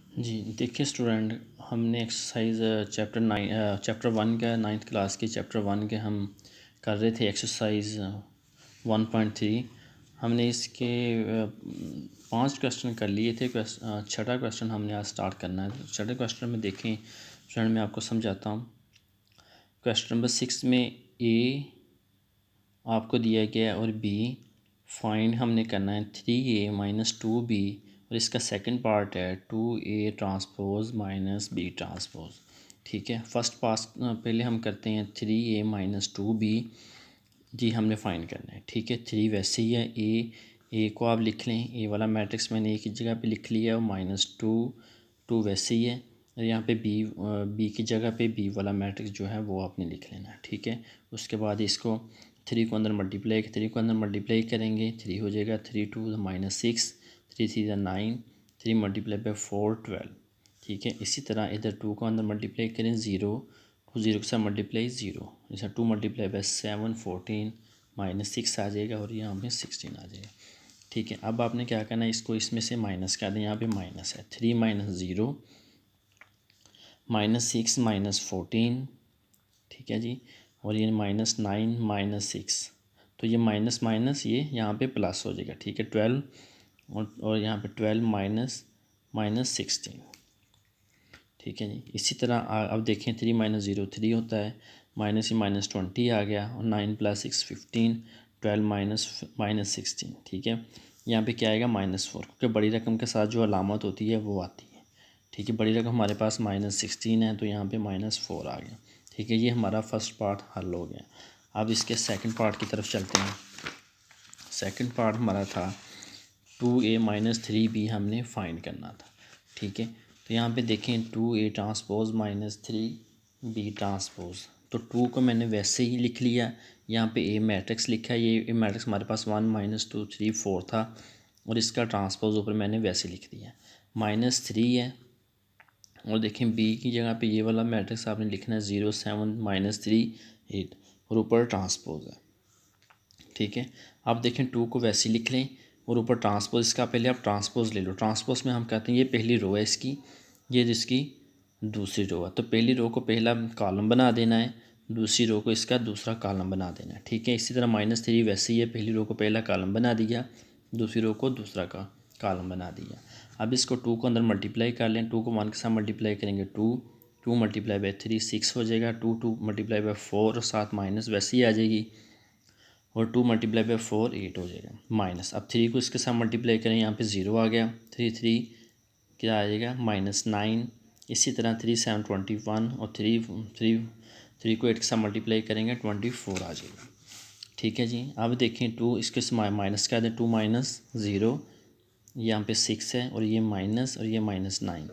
जी देखिए स्टूडेंट, हमने exercise chapter 1 का 9th क्लास की चैप्टर 1 के हम कर रहे थे एक्सरसाइज 1.3। हमने इसके 5 क्वेश्चन कर लिए थे। छठा क्वेश्चन हमने आज स्टार्ट करना है। छठे क्वेश्चन में देखें स्टूडेंट, मैं आपको समझाता हूँ। क्वेश्चन नंबर 6 में ए आपको दिया गया और बी फाइंड हमने करना है 3A माइनस 2B, और इसका सेकंड पार्ट है 2A transpose minus B transpose. ठीक है, फर्स्ट पास पहले हम करते हैं 3A माइनस 2B। जी हमने फाइंड करना है। ठीक है, 3 वैसे ही है। ए को आप लिख लें, ए वाला मैट्रिक्स मैंने एक ही जगह पे लिख लिया, और -2 वैसे ही है। और यहाँ पे बी की जगह पे बी वाला मैट्रिक्स जो है वो आपने लिख लेना है। ठीक है, उसके बाद इसको 3 को अंदर मल्टीप्लाई करेंगे, 3 हो जाएगा, 3 2 -6, 3 3 9, 3 मल्टीप्लाई बाई 4 12। ठीक है, इसी तरह इधर 2 को अंदर मल्टीप्लाई करें, 0 2 0 के साथ मल्टीप्लाई 0, जैसा 2 मल्टीप्लाई बाई 7 14 -6 आ जाएगा, और यहाँ पे 16 आ जाएगा। ठीक है, अब आपने क्या करना है, इसको इसमें से माइनस कर दें। यहाँ पे माइनस है, 3 माइनस 0 -6 -14। ठीक है जी, और ये -9 -6, तो ये माइनस माइनस ये यहाँ पे प्लस हो जाएगा। ठीक है, 12 और यहाँ पे 12 माइनस 16। ठीक है जी, इसी तरह अब देखें 3 माइनस 0 3 होता है, माइनस ही -20 आ गया, और 9 + 6 15, 12 माइनस 16। ठीक है, यहाँ पे क्या आएगा -4, क्योंकि बड़ी रकम के साथ जो अलामत होती है वो आती है। ठीक है, बड़ी रकम हमारे पास -16 है, तो यहाँ पे -4 आ गया। ठीक है, ये हमारा फर्स्ट पार्ट हल हो गया। अब इसके सेकंड पार्ट की तरफ चलते हैं। सेकंड पार्ट हमारा था 2A माइनस 3B हमने फाइंड करना था। ठीक है, तो यहाँ पे देखें 2A transpose minus 3B transpose, तो 2 को मैंने वैसे ही लिख लिया। यहाँ पे A मैट्रिक्स लिखा है, ये मैट्रिक्स हमारे पास 1 -2 3 4 था, और इसका ट्रांसपोज ऊपर मैंने वैसे लिख दिया। -3 है, और देखें B की जगह पे ये वाला मैट्रिक्स आपने लिखना है 0 7 -3 8, और ऊपर ट्रांसपोज है। ठीक है, अब देखें 2 को वैसे ही लिख लें, और ऊपर ट्रांसपोज, इसका पहले आप ट्रांसपोज ले लो। ट्रांसपोज में हम कहते हैं ये पहली रो है इसकी, ये जिसकी दूसरी रो है, तो पहली रो को पहला कॉलम बना देना है, दूसरी रो को इसका दूसरा कॉलम बना देना है। ठीक है, इसी तरह -3 वैसे ही है, पहली रो को पहला कॉलम बना दिया, दूसरी रो को दूसरा का कॉलम बना दिया। अब इसको 2 को अंदर मल्टीप्लाई कर लें, 2 को 1 के साथ मल्टीप्लाई करेंगे, 2 मल्टीप्लाई बाई 3 6 हो जाएगा, 2 मल्टीप्लाई बाई 4 और साथ माइनस वैसे ही आ जाएगी, और 2 मल्टीप्लाई बाई 4 8 हो जाएगा माइनस। अब 3 को इसके साथ मल्टीप्लाई करें, यहाँ पे 0 आ गया, 3 3 क्या आ जाएगा -9। इसी तरह 3 7 21, और 3 को 8 के साथ मल्टीप्लाई करेंगे 24 आ जाएगा। ठीक है जी, अब देखें 2 इसके से माइनस कर दें, 2 माइनस 0, यहाँ पे 6 है, और ये माइनस, और ये -9,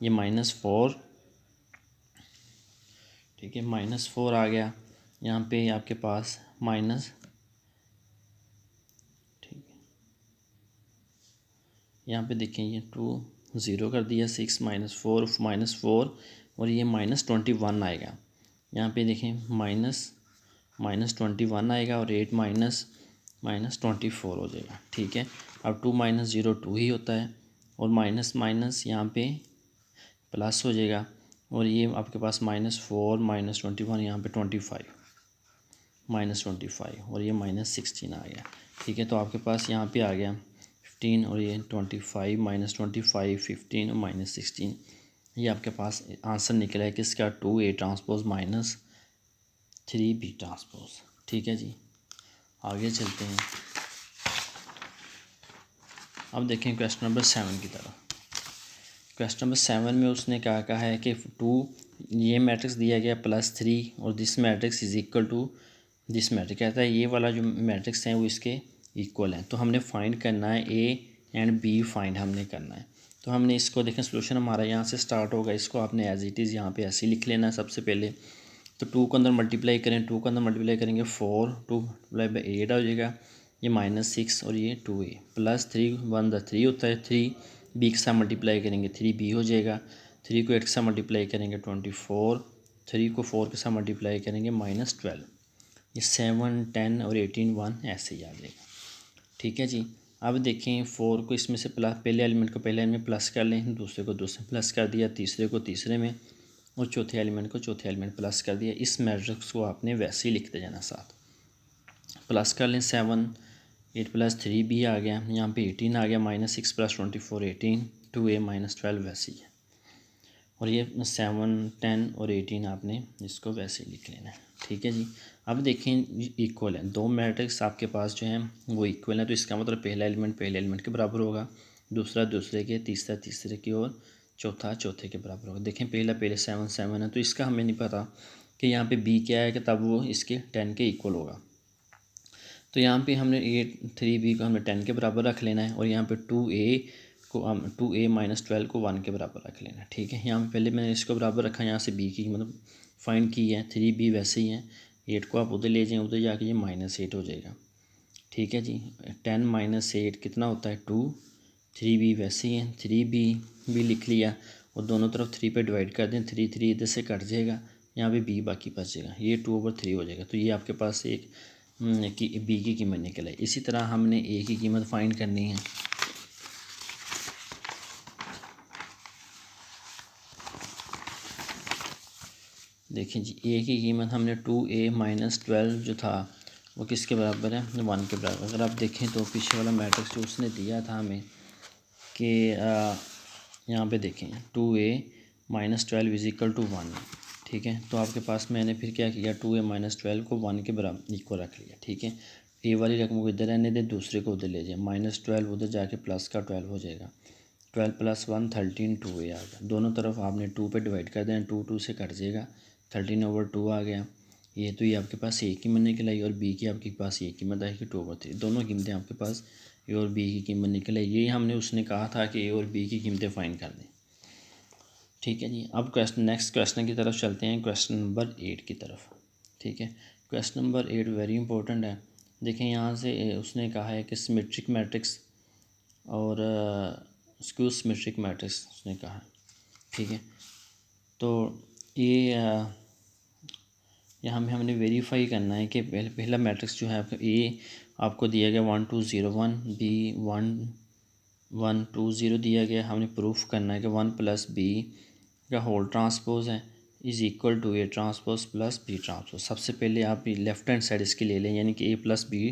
ये -4। ठीक है, -4 आ गया, यहाँ पे आपके पास माइनस, यहाँ पे देखें ये 2 0 कर दिया, 6 -4 और ये -21 आएगा। यहाँ पे देखें -21 आएगा, और 8 -24 हो जाएगा। ठीक है, अब 2 - 0 2 ही होता है, और माइनस माइनस यहाँ पे प्लस हो जाएगा, और ये आपके पास -4 -21, यहाँ पे 25 -25, और ये -16 आ गया। ठीक है, तो आपके पास यहाँ पे आ गया 15, और ये 25 -25 15 और -16, ये आपके पास आंसर निकला है किसका, 2A transpose minus 3B transpose. ठीक है जी, आगे चलते हैं। अब देखें क्वेश्चन नंबर 7 की तरफ। क्वेश्चन नंबर 7 में उसने क्या कहा है कि 2 ये मैट्रिक्स दिया गया +3, और this matrix is equal to this matrix. कहता है ये वाला जो मैट्रिक्स हैं वो इसके इक्वल हैं, तो हमने फाइंड करना है A एंड B फाइंड हमने करना है। तो हमने इसको देखें, सोल्यूशन हमारा यहाँ से स्टार्ट होगा, इसको आपने एज इट इज़ यहाँ पे ऐसे ही लिख लेना है सबसे पहले। तो 2 को अंदर मल्टीप्लाई करें, 2 को अंदर मल्टीप्लाई करेंगे 4, 2 मल्टीप्लाई बाई 8 हो जाएगा, ये -6, और ये 2A +3 1 3 होता है, 3 B के साथ मल्टीप्लाई करेंगे 3B हो जाएगा, 3 को 8 के साथ मल्टीप्लाई करेंगे 24, 3 को 4 के साथ मल्टीप्लाई करेंगे -12, ये 7 10 और 18 1 ऐसे ही आ जाएगा। ठीक है जी, अब देखें 4 को इसमें से प्लस, पहले एलिमेंट को पहले में प्लस कर लें, दूसरे को दूसरे प्लस कर दिया, तीसरे को तीसरे में, और चौथे एलिमेंट को चौथे एलिमेंट प्लस कर दिया। इस मैट्रिक्स को आपने वैसे ही लिखते जाना। साथ प्लस कर लें 7, 8 + 3b आ गया, यहाँ पे 18 आ गया, -6 + 24 18, 2a - 12 वैसे ही है। और ये 7, 10 और 18 आपने इसको वैसे ही लिख लेना है। ठीक है जी। अब देखें इक्वल है, दो मैट्रिक्स आपके पास जो हैं वो इक्वल है, तो इसका मतलब पहला एलिमेंट पहले एलिमेंट के बराबर होगा, दूसरा दूसरे के, तीसरा तीसरे की, और चौथा चौथे के बराबर होगा। देखें पहला पहले 7 7 है, तो इसका हमें नहीं पता कि यहाँ पे b क्या है कि तब वो इसके 10 के इक्वल होगा। तो यहाँ पे हमने 3b को हमने 10 के बराबर रख लेना है, और यहाँ पे 2a को हम 2a - 12 को 1 के बराबर रख लेना है। ठीक है, यहाँ पे पहले मैंने इसको बराबर रखा, यहाँ से b की मतलब फाइंड की है, 3b वैसे ही है, 8 को आप उधर ले जाएँ, उधर जाके ये -8 हो जाएगा। ठीक है जी, 10 - 8 कितना होता है 2, 3b वैसे ही है, 3b भी लिख लिया, और दोनों तरफ 3 पे डिवाइड कर दें, 3 3 इधर से कट जाएगा, यहाँ पे b बाकी बचेगा, ये 2/3 हो जाएगा। तो ये आपके पास एक कि बी की कीमत निकल आई। इसी तरह हमने ए की कीमत फाइंड करनी है। देखिए जी, ए की कीमत हमने 2a - 12 जो था वो किसके बराबर है, 1 के बराबर। अगर आप देखें तो पीछे वाला मैट्रिक्स जो उसने दिया था हमें कि यहाँ पे देखें 2a - 12 = 1। ठीक है, तो आपके पास मैंने फिर क्या किया, 2a - 12 को 1 के बराबर इक्वल रख लिया। ठीक है, ए वाली रकम को इधर रहने दें, दूसरे को उधर ले जाए, -12 उधर जाके प्लस का 12 हो जाएगा, 12 + 1 13, 2a आ गया। दोनों तरफ आपने 2 पे डिवाइड कर देना, 2 2 से कट जाएगा, 13/2 आ गया। ये तो ये आपके पास ए की कीमत निकल आई, और बी की आपके पास ये कीमत आएगी 2/3। दोनों कीमतें आपके पास ए और बी की कीमत निकल आई। ये हमने उसने कहा था कि ए और बी की कीमतें फाइंड कर दें। ठीक है जी, अब नेक्स्ट क्वेश्चन की तरफ चलते हैं, क्वेश्चन नंबर 8 की तरफ। ठीक है, क्वेश्चन नंबर 8 वेरी इंपॉर्टेंट है। देखें यहाँ से उसने कहा है कि सिमेट्रिक मैट्रिक्स और स्क्यू सिमेट्रिक मैट्रिक्स उसने कहा है। ठीक है, तो ये यहाँ में हमने वेरीफाई करना है कि पहला मैट्रिक्स जो है आपका ए आपको दिया गया 1 2 0 1, बी 1 1 2 0 दिया गया। हमने प्रूफ करना है कि 1 + b का होल ट्रांसपोज है is equal to A transpose plus B transpose. सबसे पहले आप लेफ्ट हैंड साइड इसकी ले लें, यानी कि ए + बी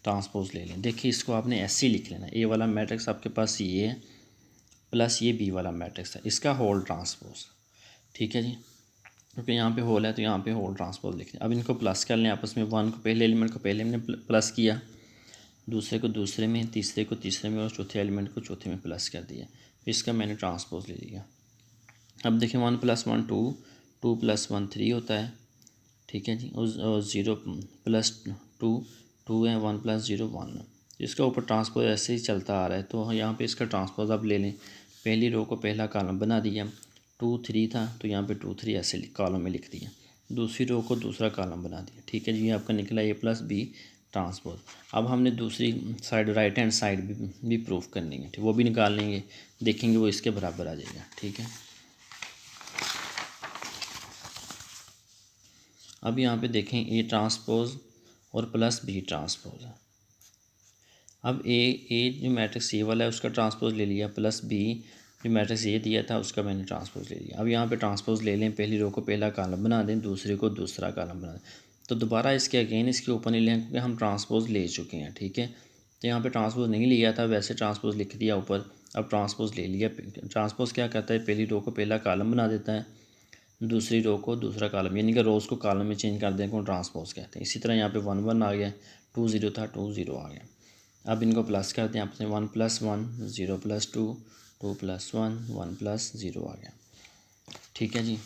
ट्रांसपोज ले लें। देखिए इसको आपने ऐसे ही लिख लेना, ए वाला मैट्रिक्स आपके पास ये है, प्लस ये बी वाला मैट्रिक्स है, इसका होल ट्रांसपोज। ठीक है जी, क्योंकि यहाँ पे होल है तो यहाँ पे होल ट्रांसपोज लिख लें। अब इनको प्लस कर लें आपस में, 1 को पहले एलिमेंट को पहले में प्लस किया, दूसरे को दूसरे में, तीसरे को तीसरे में, और चौथे एलिमेंट को चौथे में प्लस कर दिया। इसका मैंने ट्रांसपोज ले लिया। अब देखें 1 + 1 2, 2 + 1 3 होता है। ठीक है जी, और 0 + 2 2 है, 1 + 0 1। इसका ऊपर ट्रांसपोज ऐसे ही चलता आ रहा है, तो यहाँ पे इसका ट्रांसपोज अब ले लें। पहली रो को पहला कॉलम बना दिया, 2 3 था तो यहाँ पे 2 3 ऐसे कॉलम में लिख दिया, दूसरी रो को दूसरा कॉलम बना दिया। ठीक है जी, आपका निकला ए + बी ट्रांसपोज। अब हमने दूसरी साइड राइट हैंड साइड भी प्रूफ करनी है, ठीक, वो भी निकाल लेंगे, देखेंगे वो इसके बराबर आ जाएगा। ठीक है, अब यहाँ पे देखें ए ट्रांसपोज और प्लस बी ट्रांसपोज है। अब ए जो मैट्रिक्स ए वाला है उसका ट्रांसपोज ले लिया, प्लस बी जो मैट्रिक्स ए दिया था उसका मैंने ट्रांसपोज ले लिया। अब यहाँ पे ट्रांसपोज ले लें, पहली रो को पहला कॉलम बना दें, दूसरे को दूसरा कॉलम बना दें। तो दोबारा इसके अगेन इसके ऊपर नहीं लें क्योंकि हम ट्रांसपोज ले चुके हैं। ठीक है, तो यहाँ पे ट्रांसपोज नहीं लिया था, वैसे ट्रांसपोज लिख दिया ऊपर, अब ट्रांसपोज ले लिया। ट्रांसपोज क्या करता है, पहली रो को पहला कॉलम बना देता है, दूसरी रो को दूसरा कॉलम, यानी कि रोज़ को कॉलम में चेंज कर दें को ट्रांसपोज कहते हैं। इसी तरह यहाँ पे 1 1 आ गया, 2 0 था 2 0 आ गया। अब इनको प्लस करते हैं आपस में, 1 + 1 0 + 2 2 + 1 1 + 0 आ गया। ठीक है जी,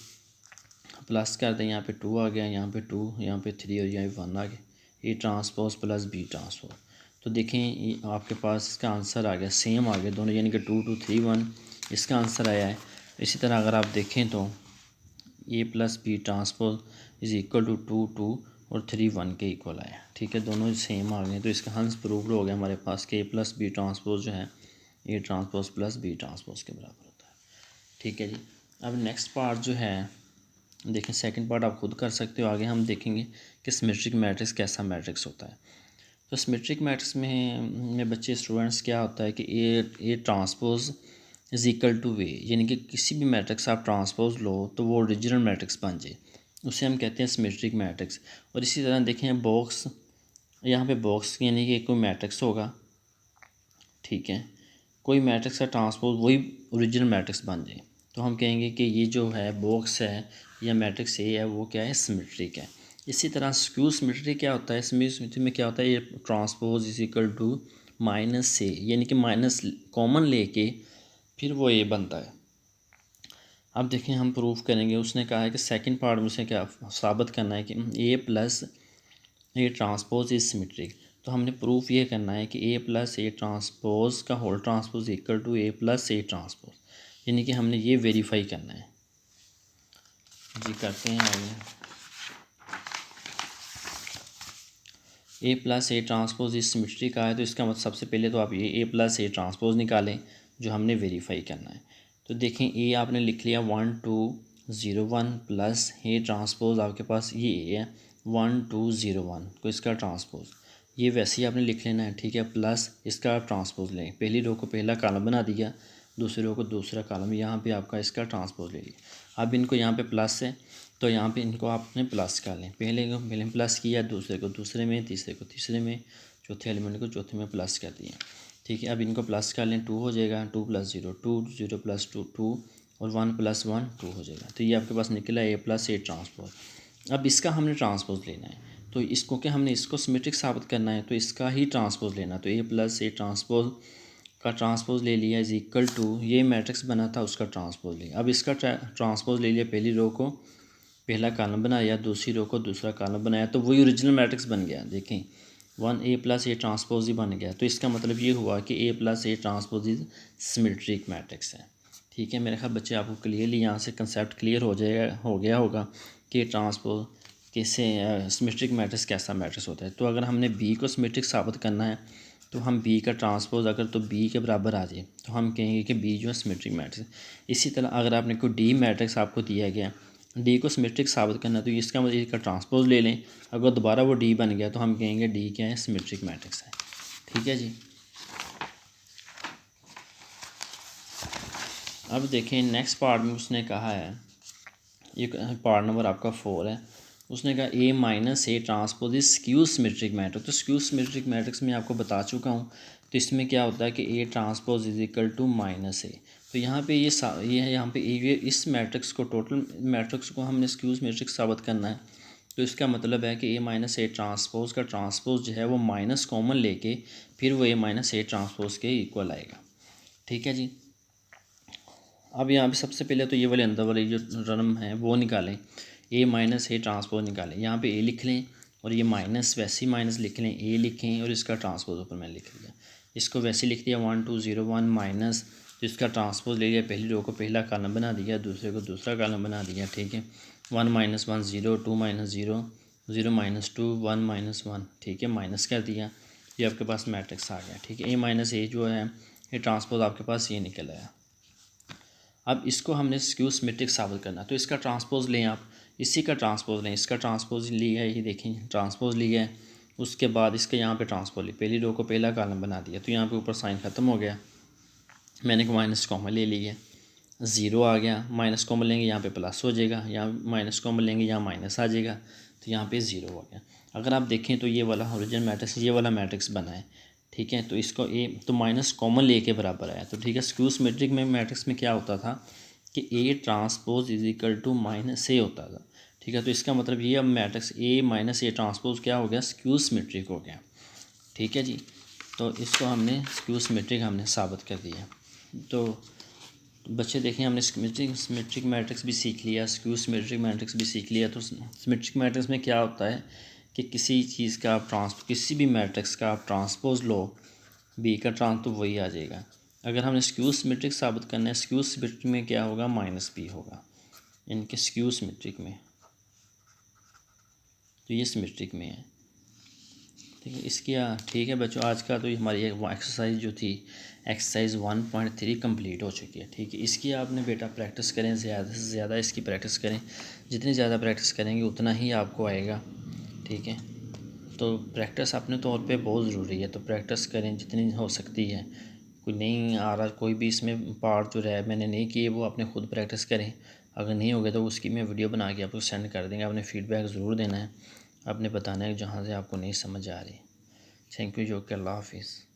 प्लस कर दें, यहाँ पे 2 आ गया, यहाँ पे 2, यहाँ पे 3 और यहाँ 1 आ गया। A transpose plus B transpose. तो देखें ये आपके पास इसका आंसर आ गया, सेम आ गया दोनों, यानी कि 2 2 3 1 इसका आंसर आया है। इसी तरह अगर आप देखें तो A + B transpose is equal to 2 2 और 3 1 के इक्वल आया। ठीक है, दोनों सेम आ गए, तो इसका हंस प्रूव्ड हो गया हमारे पास कि ए + बी ट्रांसपोज जो है A transpose plus B transpose के बराबर होता है। ठीक है जी, अब नेक्स्ट पार्ट जो है देखें, सेकंड पार्ट आप खुद कर सकते हो, आगे हम देखेंगे कि सिमेट्रिक मैट्रिक्स कैसा मैट्रिक्स होता है। तो सिमेट्रिक मैट्रिक्स में बच्चे स्टूडेंट्स क्या होता है कि A transpose is equal two way, यानी कि किसी भी मैट्रिक्स आप ट्रांसपोज लो तो वो ओरिजिनल मैट्रिक्स बन जाए, उसे हम कहते हैं सिमेट्रिक मैट्रिक्स। और इसी तरह देखें बॉक्स, यहाँ पे बॉक्स यानी कि कोई मैट्रिक्स होगा, ठीक है, कोई मैट्रिक्स का ट्रांसपोज वही ओरिजिनल मैट्रिक्स बन जाए, तो हम कहेंगे कि ये जो है बॉक्स है या मैट्रिक्स ए है वो क्या है, सिमेट्रिक है। इसी तरह स्क्यू सिमेट्रिक क्या होता है, स्क्यू सिमेट्रिक में क्या होता है, ये transpose is equal to minus A, यानी कि माइनस कॉमन लेके फिर वो ए बनता है। अब देखें हम प्रूफ करेंगे, उसने कहा है कि सेकंड पार्ट में उसे क्या साबित करना है कि A plus A transpose is symmetric. तो हमने प्रूफ ये करना है कि ए प्लस ए ट्रांसपोज का whole transpose equal to A plus A transpose, यानी कि हमने ये वेरीफाई करना है जी। करते हैं आगे, A plus A transpose is symmetric का है, तो इसका मतलब सबसे पहले तो आप ये ए प्लस ए ट्रांसपोज निकालें जो हमने वेरीफाई करना है। तो देखें ए आपने लिख लिया 1 2 0 1 प्लस ए ट्रांसपोज आपके पास ये ए है 1 2 0 1 को इसका ट्रांसपोज, ये वैसे ही आपने लिख लेना है, ठीक है, प्लस इसका आप ट्रांसपोज लें, पहली रो को पहला कॉलम बना दिया, दूसरी रो को दूसरा कॉलम, यहाँ पे आपका इसका ट्रांसपोज ले लिया। अब इनको यहाँ पे प्लस है तो यहाँ पे इनको आपने प्लस कर लें, पहले प्लस किया, दूसरे को दूसरे में, तीसरे को तीसरे में, चौथे एलिमेंट को चौथे में प्लस कर दिया, ठीक है। अब इनको प्लस कर लें, 2 हो जाएगा, 2 + 0 2 0 + 2 2 और 1 + 1 2 हो जाएगा। तो ये आपके पास निकला ए प्लस ए ट्रांसपोज। अब इसका हमने ट्रांसपोज लेना है, तो इसको क्या हमने इसको सिमेट्रिक साबित करना है, तो इसका ही ट्रांसपोज लेना, तो ए प्लस ए ट्रांसपोज का ट्रांसपोज ले लिया इज इक्वल टू ये मैट्रिक्स बना था उसका ट्रांसपोज लिया। अब इसका ट्रांसपोज ले लिया, पहली रो को पहला कॉलम बनाया, दूसरी रो को दूसरा कॉलम बनाया, तो वही ओरिजिनल मैट्रिक्स बन गया। देखें 1 ए प्लस ए ट्रांसपोज ही बन गया, तो इसका मतलब ये हुआ कि A plus A transpose is symmetric matrix है, ठीक है। मेरे ख्याल बच्चे आपको क्लियरली यहाँ से कंसेप्ट क्लियर हो गया होगा कि ट्रांसपोज कैसे सिमेट्रिक मैट्रिक्स कैसा मैट्रिक्स होता है। तो अगर हमने बी को सिमेट्रिक साबित करना है तो हम बी का ट्रांसपोज अगर तो बी के बराबर आ जाए तो हम कहेंगे कि बी जो है सिमेट्रिक मैट्रिक्स। इसी तरह अगर आपने कोई डी मैट्रिक्स आपको दिया गया, डी को सिमेट्रिक साबित करना, तो इसका मतलब इसका ट्रांसपोज ले लें, अगर दोबारा वो डी बन गया तो हम कहेंगे डी क्या है, सिमेट्रिक मैट्रिक्स है, ठीक है जी। अब देखें नेक्स्ट पार्ट में उसने कहा है, ये पार्ट नंबर आपका 4 है, उसने कहा A minus A transpose is skew symmetric matrix. तो स्क्यू सिमेट्रिक मैट्रिक्स में आपको बता चुका हूँ, तो इसमें क्या होता है कि A transpose is equal to minus A. तो यहाँ पे ये है, यहाँ पे ये इस मैट्रिक्स को, टोटल मैट्रिक्स को हमने स्क्यू सिमेट्रिक साबित करना है, तो इसका मतलब है कि ए माइनस ए ट्रांसपोज का ट्रांसपोज जो है वो माइनस कॉमन लेके फिर वो ए माइनस ए ट्रांसपोज के इक्वल आएगा, ठीक है जी। अब यहाँ पे सबसे पहले तो ये वाले अंदर वाले जो रकम है वो निकालें, ए माइनस ए ट्रांसपोज निकालें, यहाँ पे ए लिख लें और ये माइनस वैसे ही माइनस लिख लें, ए लिखें और इसका ट्रांसपोज ऊपर मैंने लिख लिया, इसको वैसे लिख दिया 1 2 0 1 माइनस, तो इसका ट्रांसपोज ले लिया, पहली रो को पहला कॉलम बना दिया, दूसरे को दूसरा कॉलम बना दिया, ठीक है। 1 - 1 0 2 - 0 0 - 2 1 - 1, ठीक है, माइनस कर दिया, ये आपके पास मैट्रिक्स आ गया, ठीक है। ए माइनस ए जो है ये ट्रांसपोज आपके पास ये निकल आया। अब इसको हमने स्क्यू सिमेट्रिक साबित करना, तो इसका ट्रांसपोज लें आप, इसी का ट्रांसपोज लें, इसका ट्रांसपोज लिया है, ये देखें ट्रांसपोज लिया है, उसके बाद इसके यहाँ पे ट्रांसपोज लिया, पहली रो को पहला कॉलम बना दिया, तो यहाँ पे ऊपर साइन ख़त्म हो गया, मैंने को माइनस कॉमन ले लिया, ज़ीरो आ गया, माइनस कॉमन लेंगे यहाँ पे प्लस हो जाएगा, यहाँ माइनस कॉमन लेंगे यहाँ माइनस आ जाएगा, तो यहाँ पे ज़ीरो हो गया। अगर आप देखें तो ये वाला ओरिजिनल मैट्रिक्स, ये वाला मैट्रिक्स बना है, ठीक है, तो इसको ए तो माइनस कॉमन ले के बराबर आया, तो ठीक है। स्क्यू सिमेट्रिक में मैट्रिक्स में क्या होता था कि A transpose is equal to minus A होता था, ठीक है। तो इसका मतलब ये अब matrix A minus A transpose क्या हो गया, स्क्यू सिमेट्रिक हो गया, ठीक है जी। तो इसको हमने स्क्यू सिमेट्रिक हमने साबित कर दिया। तो बच्चे देखें हमने सिमेट्रिक मैट्रिक्स भी सीख लिया, स्क्यू सिमेट्रिक मैट्रिक्स भी सीख लिया। तो सिमेट्रिक मैट्रिक्स में क्या होता है कि किसी चीज़ का आप किसी भी मैट्रिक्स का आप ट्रांसपोज लो, बी का ट्रांस तो वही आ जाएगा। अगर हमने स्क्यू सिमेट्रिक साबित करना है, स्क्यू सिमेट्रिक में क्या होगा, माइनस बी होगा, इनके स्क्यू सिमेट्रिक में, तो ये सिमेट्रिक में है, ठीक है। इसकी ठीक है बच्चों, आज का तो हमारी एक्सरसाइज जो थी एक्सरसाइज 1.3 कंप्लीट हो चुकी है, ठीक है। इसकी आपने बेटा प्रैक्टिस करें, ज़्यादा से ज़्यादा इसकी प्रैक्टिस करें, जितनी ज़्यादा प्रैक्टिस करेंगे उतना ही आपको आएगा, ठीक है। तो प्रैक्टिस अपने तौर पे बहुत ज़रूरी है, तो प्रैक्टिस करें जितनी हो सकती है। कोई नहीं आ रहा, कोई भी इसमें पार्ट जो है मैंने नहीं किए, वो आपने ख़ुद प्रैक्टिस करें। अगर नहीं हो गया तो उसकी मैं वीडियो बना के आपको सेंड कर देंगे। आपने फ़ीडबैक ज़रूर देना है, आपने बताना है जहाँ से आपको नहीं समझ आ रही। थैंक यू जो कि अल्लाह हाफिज़।